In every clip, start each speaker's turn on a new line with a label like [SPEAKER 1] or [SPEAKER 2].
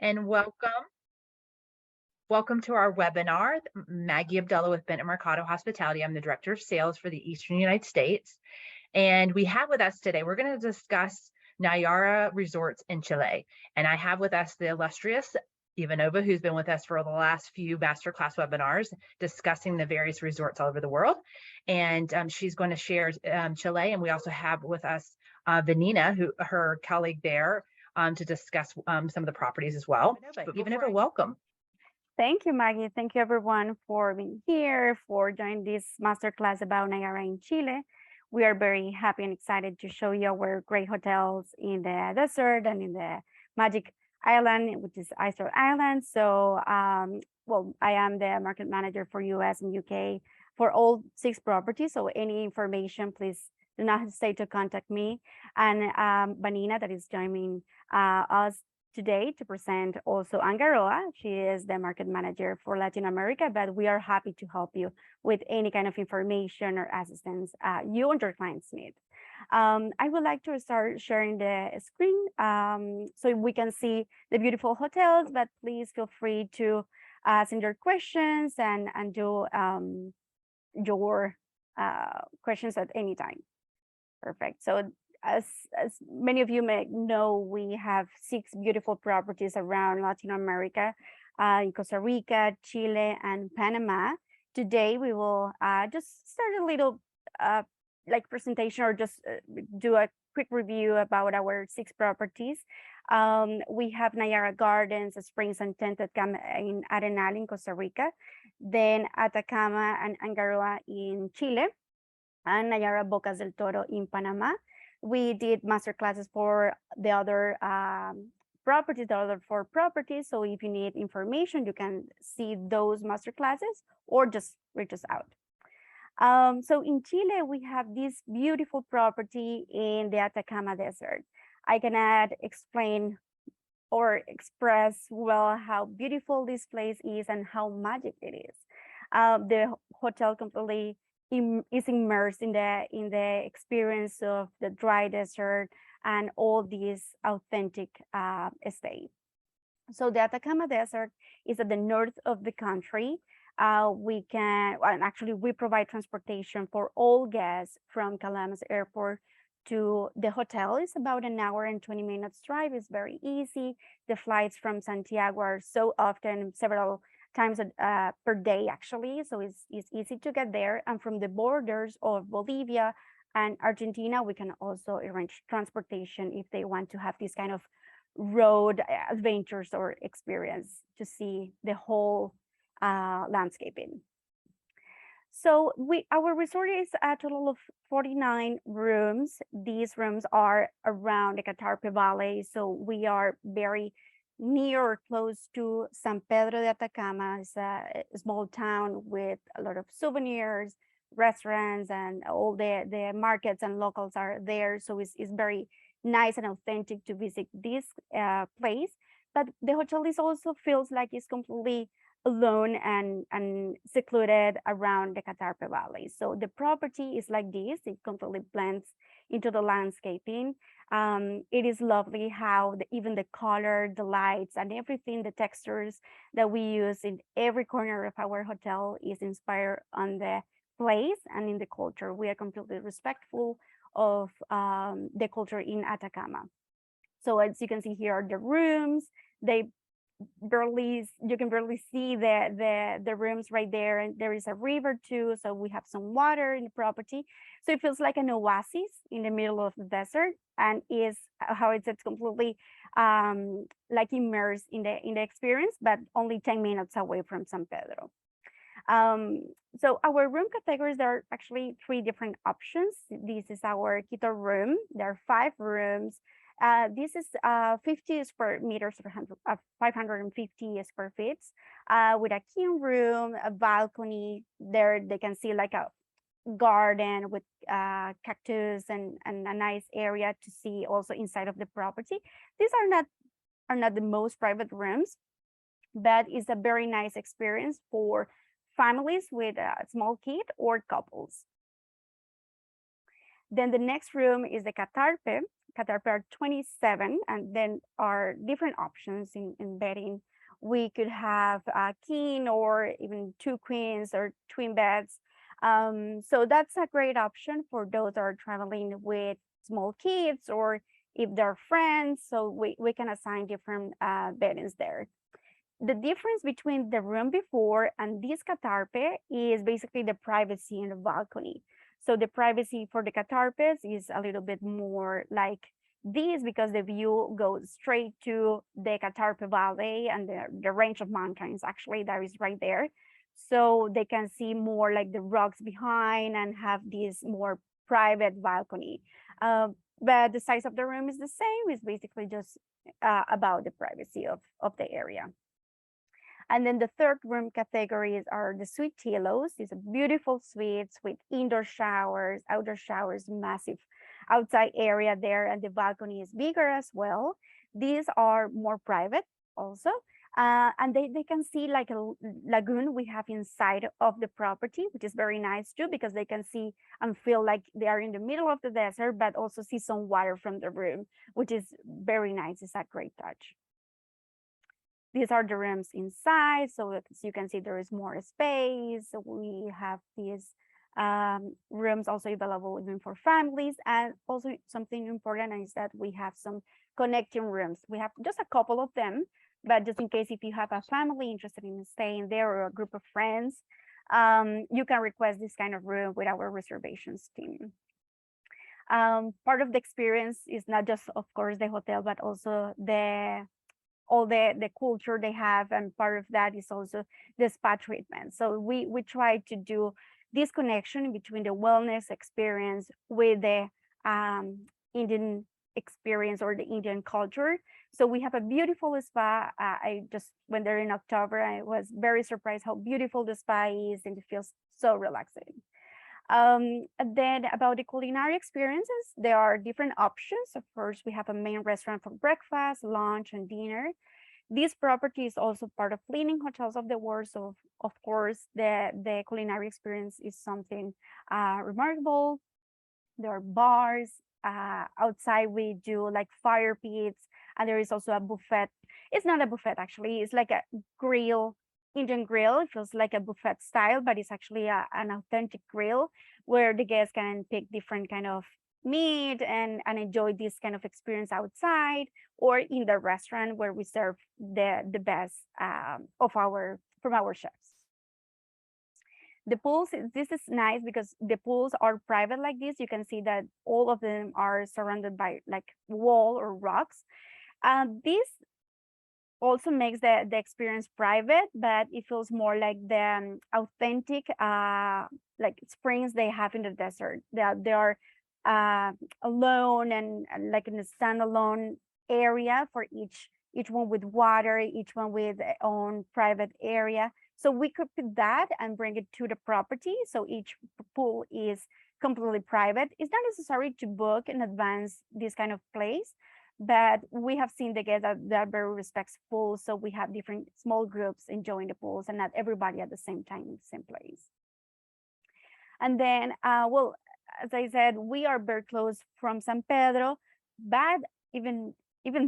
[SPEAKER 1] and welcome to our webinar. Maggie Abdullah with Bennett Mercado Hospitality. I'm the Director of Sales for the Eastern United States. And we have with us today, we're going to discuss Nayara Resorts in Chile. And I have with us the illustrious Ivanova, who's been with us for the last few masterclass webinars discussing the various resorts all over the world. And she's going to share Chile. And we also have with us Vanina, her colleague there, to discuss some of the properties as well. But Ivanova, welcome.
[SPEAKER 2] Thank you, Maggie. Thank you, everyone, for being here, for joining this masterclass about Nayara in Chile. We are very happy and excited to show you our great hotels in the desert and in the magic island, which is Iceland Island. So, well, I am the market manager for US and UK for all 6 properties. So any information, please do not hesitate to contact me. And Vanina, that is joining us today to present also Hangaroa. She is the market manager for Latin America, but we are happy to help you with any kind of information or assistance you and your clients need. I would like to start sharing the screen so we can see the beautiful hotels, but please feel free to send your questions and do your questions at any time. Perfect. So as many of you may know, we have 6 beautiful properties around Latin America, in Costa Rica, Chile, and Panama. Today, we will just start a little like presentation or just do a quick review about our 6 properties. We have Nayara Gardens, Springs, and Tented Camp in Arenal in Costa Rica, then Atacama and Hangaroa in Chile, and Nayara Bocas del Toro in Panama. We did master classes for the other properties, the other 4 properties. So if you need information, you can see those master classes or just reach us out. So in Chile, we have this beautiful property in the Atacama Desert. I cannot explain or express well how beautiful this place is and how magic it is. The hotel completely is immersed in the experience of the dry desert and all these authentic state. So the Atacama Desert is at the north of the country. We provide transportation for all guests from Calamas Airport to the hotel. It's about an hour and 20 minutes drive. It's very easy. The flights from Santiago are so often, several times per day, actually. So it's easy to get there. And from the borders of Bolivia and Argentina, we can also arrange transportation if they want to have this kind of road adventures or experience to see the whole landscaping. So our resort is a total of 49 rooms. These rooms are around the Catarpe Valley. So we are very near or close to San Pedro de Atacama. It's a small town with a lot of souvenirs, restaurants, and all the markets and locals are there. So it's very nice and authentic to visit this place. But the hotel is also feels like it's completely alone and secluded around the Catarpe Valley. So the property is like this. It completely blends into the landscaping. It is lovely how even the color, the lights, and everything, the textures that we use in every corner of our hotel is inspired on the place and in the culture. We are completely respectful of the culture in Atacama. So as you can see here are the rooms. You can barely see the rooms right there, and there is a river too, so we have some water in the property, so it feels like an oasis in the middle of the desert, and is how it's completely like immersed in the experience, but only 10 minutes away from San Pedro. So our room categories, there are actually 3 different options. This is our Quito room. There are 5 rooms. This is 50 square meters, 550 square feet, with a king room, a balcony. There they can see like a garden with cactus and a nice area to see also inside of the property. These are not the most private rooms, but it's a very nice experience for families with a small kid or couples. Then the next room is the Catarpe. Catarpe are 27, and then are different options in bedding. We could have a king or even 2 queens or twin beds. So that's a great option for those that are traveling with small kids or if they're friends. So we can assign different beddings there. The difference between the room before and this catarpe is basically the privacy in the balcony. So the privacy for the catarpes is a little bit more like this because the view goes straight to the Catarpe Valley and the range of mountains actually that is right there. So they can see more like the rocks behind and have this more private balcony. But the size of the room is the same. It's basically just about the privacy of the area. And then the third room categories are the suite tilos. These are beautiful suites with indoor showers, outdoor showers, massive outside area there, and the balcony is bigger as well. These are more private also. And they can see like a lagoon we have inside of the property, which is very nice too, because they can see and feel like they are in the middle of the desert, but also see some water from the room, which is very nice. It's a great touch. These are the rooms inside. So as you can see, there is more space. We have these rooms also available even for families. And also something important is that we have some connecting rooms. We have just a couple of them, but just in case if you have a family interested in staying there or a group of friends, you can request this kind of room with our reservations team. Part of the experience is not just, of course, the hotel, but also all the culture they have, and part of that is also the spa treatment. So we try to do this connection between the wellness experience with the Indian experience or the Indian culture. So we have a beautiful spa. I just went there in October. I was very surprised how beautiful the spa is, and it feels so relaxing. And then about the culinary experiences, there are different options. Of course, we have a main restaurant for breakfast, lunch, and dinner. This property is also part of leading hotels of the world. So of course, the culinary experience is something remarkable. There are bars. Outside, we do like fire pits, and there is also a buffet. It's not a buffet, actually. It's like a grill, Indian grill. It feels like a buffet style, but it's actually an authentic grill where the guests can pick different kind of meat and enjoy this kind of experience outside or in the restaurant where we serve the best from our chefs. The pools, this is nice because the pools are private like this. You can see that all of them are surrounded by like wall or rocks. This also makes the experience private, but it feels more like the authentic like springs they have in the desert. They are alone and like in a standalone area for each one with water, each one with their own private area. So we could put that and bring it to the property. So each pool is completely private. It's not necessary to book in advance this kind of place, but we have seen the guests that are very respectful. So we have different small groups enjoying the pools and not everybody at the same time in the same place. And then, well, as I said, we are very close from San Pedro, but even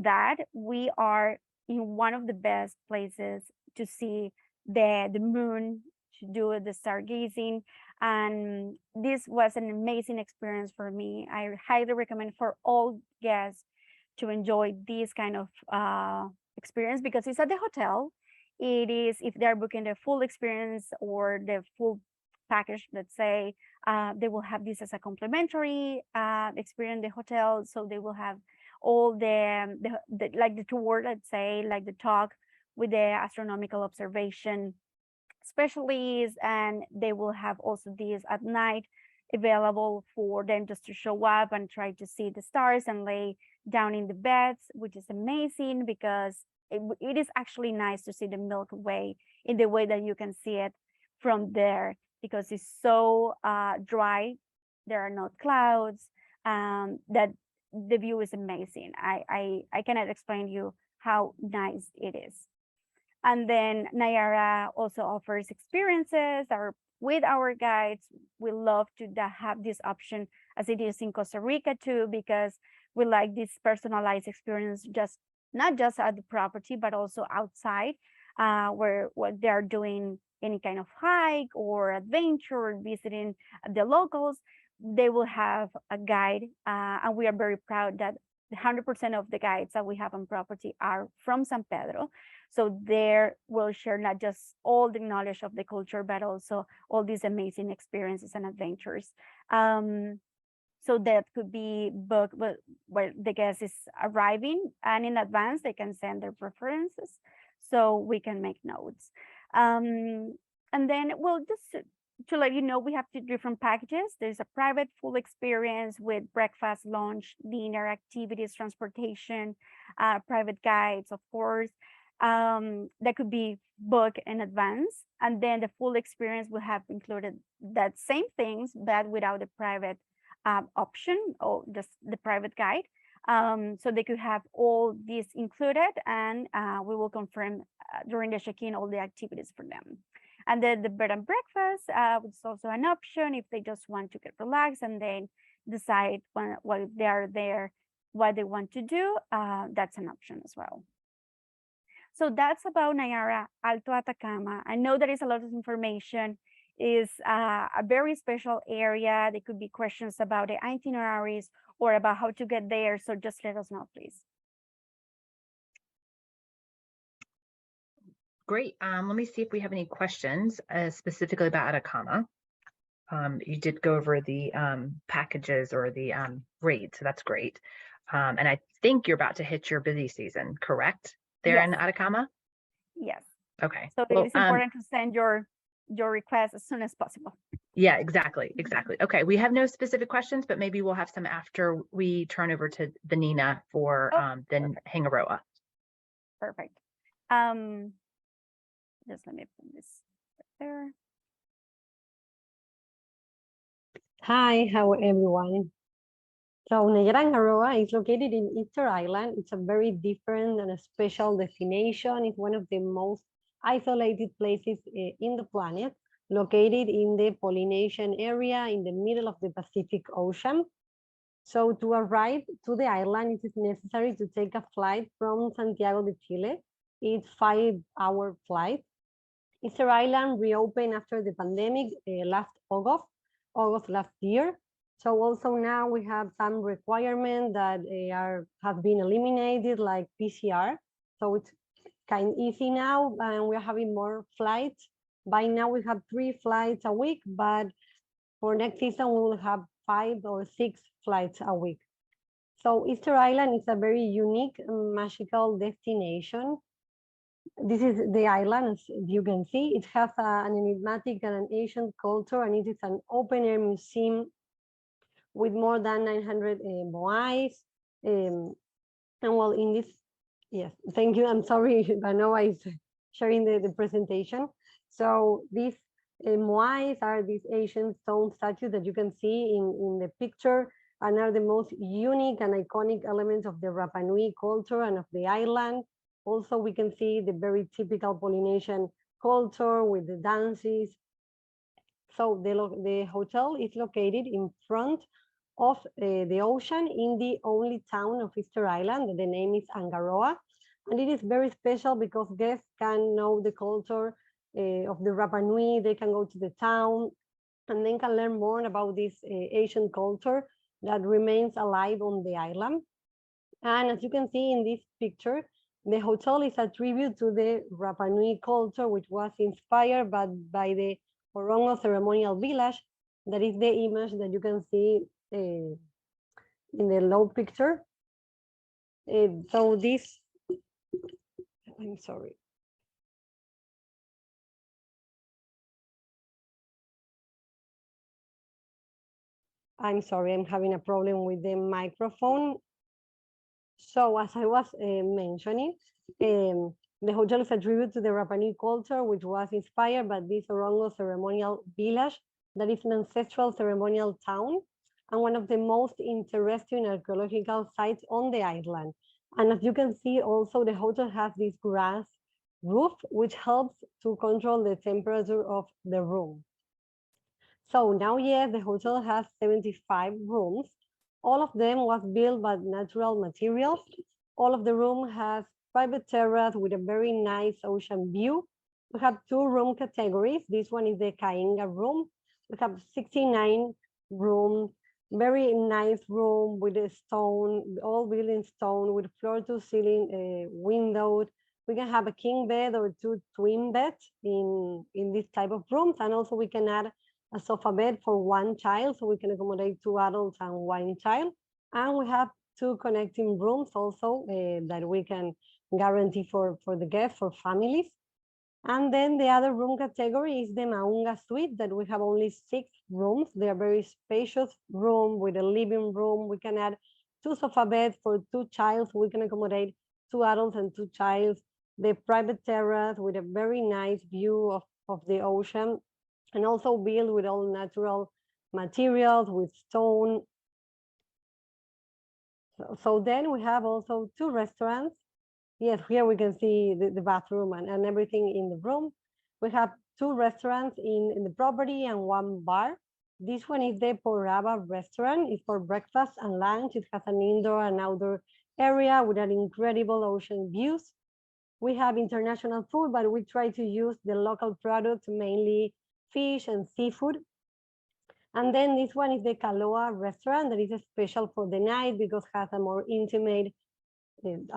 [SPEAKER 2] that, we are in one of the best places to see the moon, to do the stargazing. And this was an amazing experience for me. I highly recommend for all guests to enjoy this kind of experience because it's at the hotel. It is, if they're booking the full experience or the full package, let's say, they will have this as a complimentary experience in the hotel. So they will have all the like the tour, let's say, like the talk with the astronomical observation specialists, and they will have also this at night available for them just to show up and try to see the stars and lay down in the beds, which is amazing because it is actually nice to see the Milky Way in the way that you can see it from there, because it's so dry, there are no clouds, that the view is amazing. I cannot explain to you how nice it is. And then Nayara also offers experiences that are with our guides. We love to have this option as it is in Costa Rica too, because We like this personalized experience, just not just at the property, but also outside, where what they are doing any kind of hike or adventure or visiting the locals, they will have a guide. And we are very proud that 100% of the guides that we have on property are from San Pedro. So there will share not just all the knowledge of the culture, but also all these amazing experiences and adventures. So that could be booked where the guest is arriving, and in advance they can send their preferences so we can make notes. And then, well, just to let you know, we have two different packages. There's a private full experience with breakfast, lunch, dinner, activities, transportation, private guides, of course. That could be booked in advance. And then the full experience will have included that same things, but without the private option or just the private guide. So they could have all these included, and we will confirm during the check-in all the activities for them. And then the bed and breakfast is also an option if they just want to get relaxed and then decide while they are there what they want to do. That's an option as well. So that's about Nayara, Alto Atacama. I know there is a lot of information. Is a very special area. There could be questions about the itineraries or about how to get there. So just let us know, please.
[SPEAKER 1] Great. Let me see if we have any questions specifically about Atacama. You did go over the packages or the rates, so that's great. And I think you're about to hit your busy season, correct? There in Atacama?
[SPEAKER 2] Yes.
[SPEAKER 1] Okay.
[SPEAKER 2] So it is important to send your request as soon as possible.
[SPEAKER 1] Yeah, exactly. Okay, we have no specific questions, but maybe we'll have some after we turn over to Vanina for then Hangaroa.
[SPEAKER 2] Perfect. Just let me put this right there.
[SPEAKER 3] Hi, how everyone? So Nayara Hangaroa is located in Easter Island. It's a very different and a special destination. It's one of the most isolated places in the planet, located in the Polynesian area in the middle of the Pacific Ocean. So to arrive to the island, it is necessary to take a flight from Santiago de Chile. It's a 5-hour flight. Easter Island reopened after the pandemic last August last year. So also now we have some requirements that have been eliminated, like PCR. So it's kind of easy now, and we're having more flights. By now we have 3 flights a week, but for next season we will have 5 or 6 flights a week. So Easter Island is a very unique and magical destination. This is the island, as you can see. It has an enigmatic and an ancient culture, and it is an open-air museum with more than 900 moais. And well, in this, yes, thank you. I'm sorry, Ivanova is sharing the presentation. So these moais are these ancient stone statues that you can see in the picture, and are the most unique and iconic elements of the Rapa Nui culture and of the island. Also, we can see the very typical Polynesian culture with the dances. So the hotel is located in front of the ocean in the only town of Easter Island. The name is Hangaroa, and it is very special because guests can know the culture of the Rapa Nui. They can go to the town and then can learn more about this Asian culture that remains alive on the island. And as you can see in this picture, the hotel is a tribute to the Rapa Nui culture, which was inspired by the Orongo ceremonial village. That is the image that you can see in the low picture. So this, I'm sorry. I'm having a problem with the microphone. So as I was mentioning, the hotel is a tribute to the Rapa Nui culture, which was inspired by this Orongo ceremonial village that is an ancestral ceremonial town and one of the most interesting archaeological sites on the island. And as you can see, also the hotel has this grass roof, which helps to control the temperature of the room. So now, yes, the hotel has 75 rooms. All of them was built by natural materials. All of the room has private terrace with a very nice ocean view. We have 2 room categories. This one is the Cainga room. We have 69 rooms, very nice room with a stone, all built in stone with floor to ceiling windows. We can have a king bed or 2 twin beds in this type of rooms. And also we can add a sofa bed for 1 child, so we can accommodate 2 adults and 1 child. And we have 2 connecting rooms also that we can guarantee for the guests, for families. And then the other room category is the Maunga suite that we have only 6 rooms. They are very spacious room with a living room. We can add 2 sofa beds for 2 child. So we can accommodate 2 adults and 2 child. The private terrace with a very nice view of the ocean, and also built with all natural materials, with stone. So then we have also 2 restaurants. Yes, here we can see the bathroom and everything in the room. We have 2 restaurants in the property and 1 bar. This one is the Poraba restaurant. It's for breakfast and lunch. It has an indoor and outdoor area with an incredible ocean views. We have international food, but we try to use the local products, mainly fish and seafood. And then this one is the Kaloa restaurant that is special for the night because it has a more intimate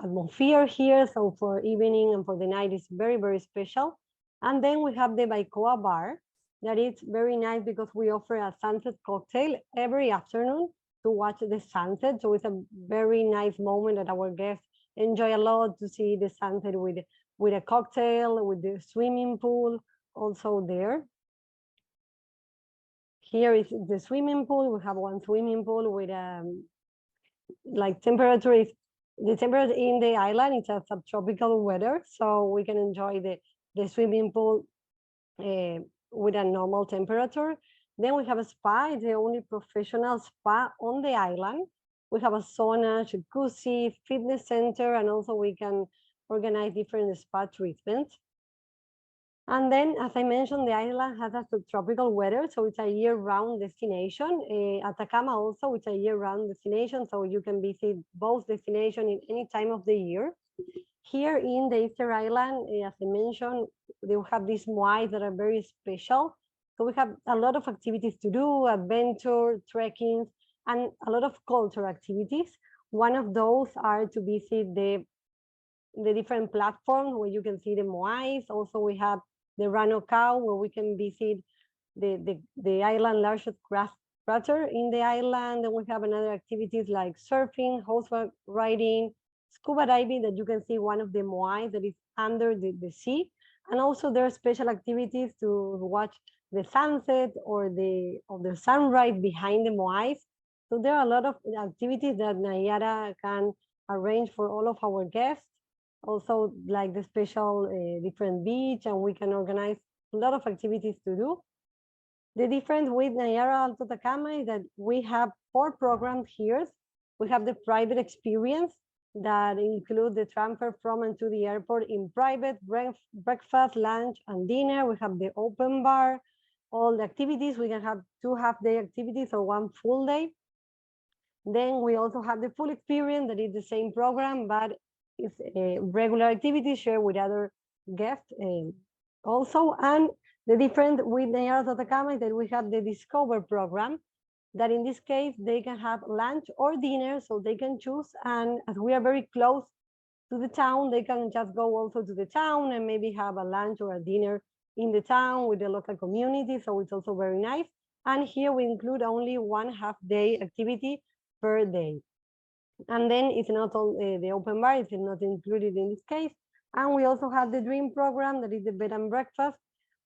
[SPEAKER 3] atmosphere here. So for evening and for the night is very, very special. And then we have the Baikoa bar that is very nice because we offer a sunset cocktail every afternoon to watch the sunset. So it's a very nice moment that our guests enjoy a lot, to see the sunset with a cocktail, with the swimming pool also there. Here is the swimming pool. We have 1 swimming pool with like temperature is, the temperature in the island, it's a subtropical weather, so we can enjoy the swimming pool with a normal temperature. Then we have a spa. It's the only professional spa on the island. We have a sauna, jacuzzi, fitness center, and also we can organize different spa treatments. And then, as I mentioned, the island has a subtropical weather, so it's a year-round destination. Atacama also, it's a year-round destination, so you can visit both destinations in any time of the year. Here in the Easter Island, as I mentioned, they have these moais that are very special. So we have a lot of activities to do, adventure, trekking, and a lot of cultural activities. One of those are to visit the different platforms where you can see the moais. Also, we have the Rano Cow, where we can visit the island largest grass crater in the island. And we have another activities like surfing, horseback riding, scuba diving, that you can see one of the moais that is under the sea. And also there are special activities to watch the sunset or the sunrise behind the moais. So there are a lot of activities that Nayara can arrange for all of our guests. Also like the special different beach, and we can organize a lot of activities to do. The difference with Nayara Alto Atacama is that we have 4 programs here. We have the private experience that include the transfer from and to the airport in private, breakfast, lunch, and dinner. We have the open bar, all the activities. We can have 2 half-day activities or 1 full day. Then we also have the full experience, that is the same program, but it's a regular activity shared with other guests also. And the difference with Nayara Atacama is that we have the Discover program, that in this case, they can have lunch or dinner, so they can choose. And as we are very close to the town, they can just go also to the town and maybe have a lunch or a dinner in the town with the local community. So it's also very nice. And here we include only 1 half-day activity per day. And then it's not all the open bar, it's not included in this case. And we also have the Dream program, that is the bed and breakfast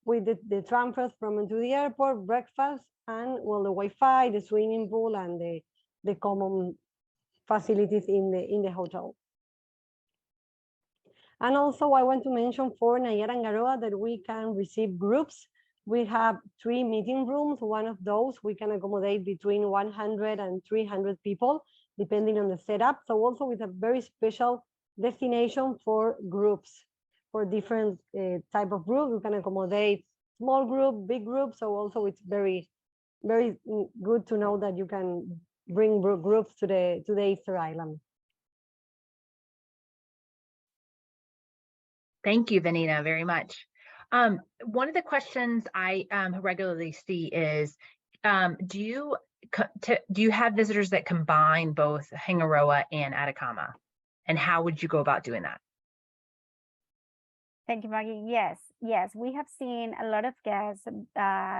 [SPEAKER 3] with the transfers from and to the airport, breakfast, and well, the Wi-Fi, the swimming pool, and the common facilities in the hotel. And also I want to mention for Nayara Hangaroa that we can receive groups. We have 3 meeting rooms. One of those we can accommodate between 100 and 300 people, depending on the setup. So also with a very special destination for groups, for different type of groups. We can accommodate small group, big group. So also it's very, very good to know that you can bring groups to the Easter Island.
[SPEAKER 1] Thank you, Vanina, very much. One of the questions I regularly see is, do you have visitors that combine both Hangaroa and Atacama? And how would you go about doing that?
[SPEAKER 2] Thank you, Maggie. Yes, we have seen a lot of guests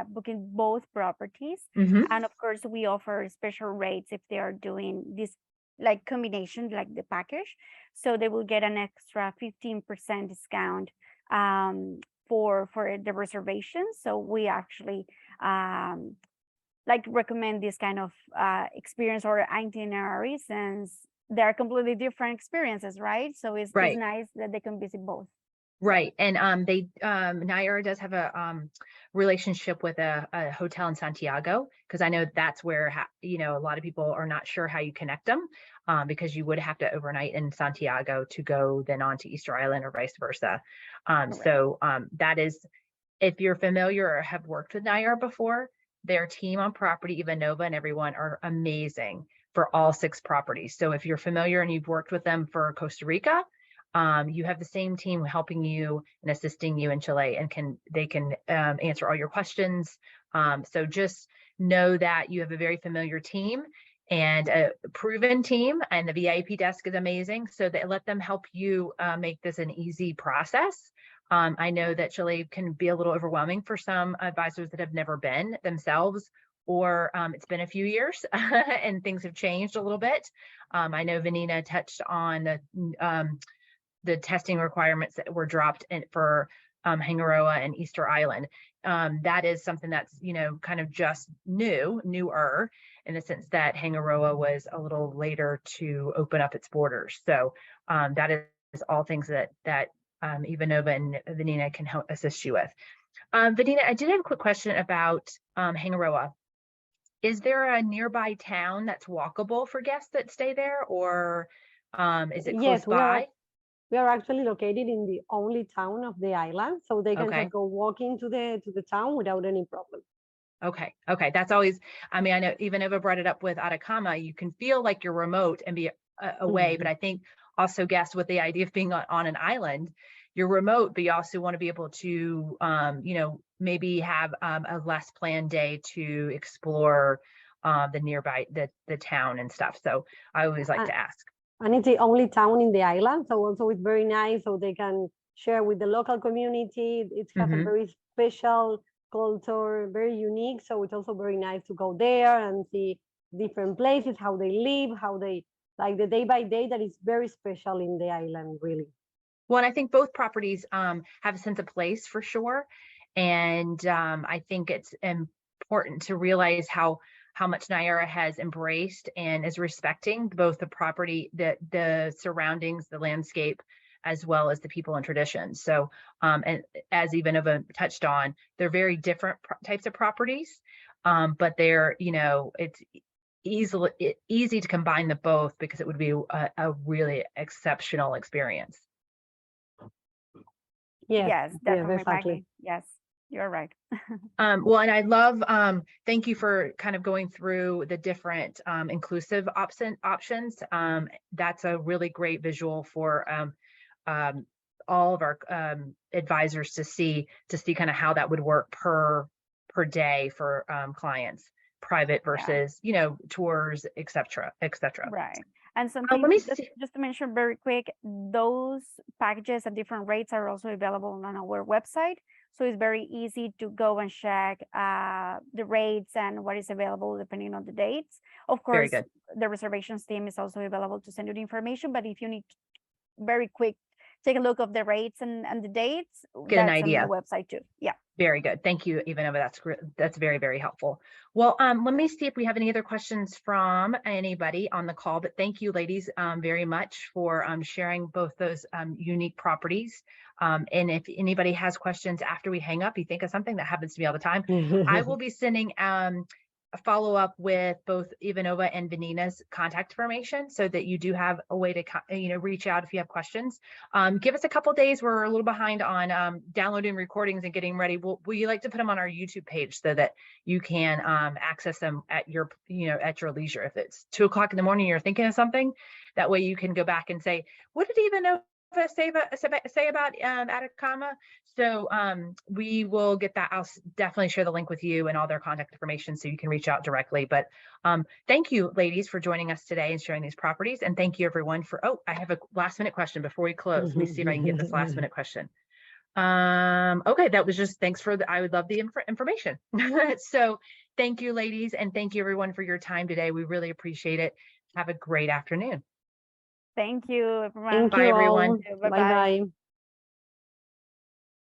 [SPEAKER 2] booking both properties.
[SPEAKER 1] Mhm.
[SPEAKER 2] And of course, we offer special rates if they are doing this like combination, like the package. So they will get an extra 15% discount for the reservation. So we actually like recommend this kind of experience or itinerary, since they're completely different experiences, right? So it's
[SPEAKER 1] Right.
[SPEAKER 2] nice that they can visit both.
[SPEAKER 1] Right. And Nayara does have a relationship with a hotel in Santiago, because I know that's where a lot of people are not sure how you connect them, because you would have to overnight in Santiago to go then on to Easter Island or vice versa. So that is, if you're familiar or have worked with Nayara before, their team on property, Ivanova and everyone, are amazing for all 6 properties. So if you're familiar and you've worked with them for Costa Rica, you have the same team helping you and assisting you in Chile, and they can answer all your questions. So just know that you have a very familiar team and a proven team, and the VIP desk is amazing. So they let them help you make this an easy process. I know that Chile can be a little overwhelming for some advisors that have never been themselves, or it's been a few years and things have changed a little bit. I know Vanina touched on the testing requirements that were dropped for Hangaroa and Easter Island. That is something that's, kind of just newer, in the sense that Hangaroa was a little later to open up its borders. So that is all things that Ivanova and Vanina can help assist you with. Vanina, I did have a quick question about Hangaroa. Is there a nearby town that's walkable for guests that stay there, or is it close by?
[SPEAKER 3] We are actually located in the only town of the island, so they can just go walking to the town without any problem.
[SPEAKER 1] Okay. That's always, I know Ivanova brought it up with Atacama. You can feel like you're remote and be away, but I think also guests with the idea of being on an island, you're remote, but you also want to be able to, maybe have a less planned day to explore the nearby, the town and stuff. So I always like to ask.
[SPEAKER 3] And it's the only town in the island, so also it's very nice, so they can share with the local community. It has a very special culture, very unique, so it's also very nice to go there and see different places, how they live, how they like the day by day. That is very special in the island, really.
[SPEAKER 1] Well, and I think both properties have a sense of place for sure, and I think it's important to realize how much Nayara has embraced and is respecting both the property, the surroundings, the landscape, as well as the people and traditions. So, and as Ivanova touched on, they're very different types of properties, but they're, it's easy to combine the both, because it would be a really exceptional experience.
[SPEAKER 2] Yes, definitely,
[SPEAKER 3] exactly.
[SPEAKER 2] Maggie. Yes, you're right.
[SPEAKER 1] Well, and I love, thank you for kind of going through the different inclusive options. That's a really great visual for all of our advisors to see kind of how that would work per day for clients, private versus, tours, et cetera.
[SPEAKER 2] Right. And something just to mention very quick, those packages at different rates are also available on our website. So it's very easy to go and check the rates and what is available depending on the dates. Of course, the reservations team is also available to send you the information, but if you need very quick, take a look of the rates and the dates,
[SPEAKER 1] get an idea
[SPEAKER 2] on the website too. Yeah.
[SPEAKER 1] Very good. Thank you, Ivanova. That's great. That's very, very helpful. Well, let me see if we have any other questions from anybody on the call, but thank you, ladies, very much for sharing both those unique properties. And if anybody has questions after we hang up, you think of something, that happens to me all the time, I will be sending follow up with both Ivanova and Vanina's contact information so that you do have a way to, reach out if you have questions. Give us a couple days. We're a little behind on downloading recordings and getting ready. We like to put them on our YouTube page so that you can access them at your, at your leisure. If it's 2 o'clock in the morning, you're thinking of something, that way you can go back and say, what did Ivanova say about Atacama? So we will get that. I'll definitely share the link with you and all their contact information so you can reach out directly. But thank you, ladies, for joining us today and sharing these properties. And thank you, everyone, for, I have a last minute question before we close. Let me see if I can get this last minute question. Okay, that was just, thanks for I would love the information. So thank you, ladies, and thank you, everyone, for your time today. We really appreciate it. Have a great afternoon.
[SPEAKER 2] Thank you, everyone.
[SPEAKER 3] Thank
[SPEAKER 1] Bye,
[SPEAKER 3] you
[SPEAKER 1] everyone.
[SPEAKER 3] all. Bye-bye.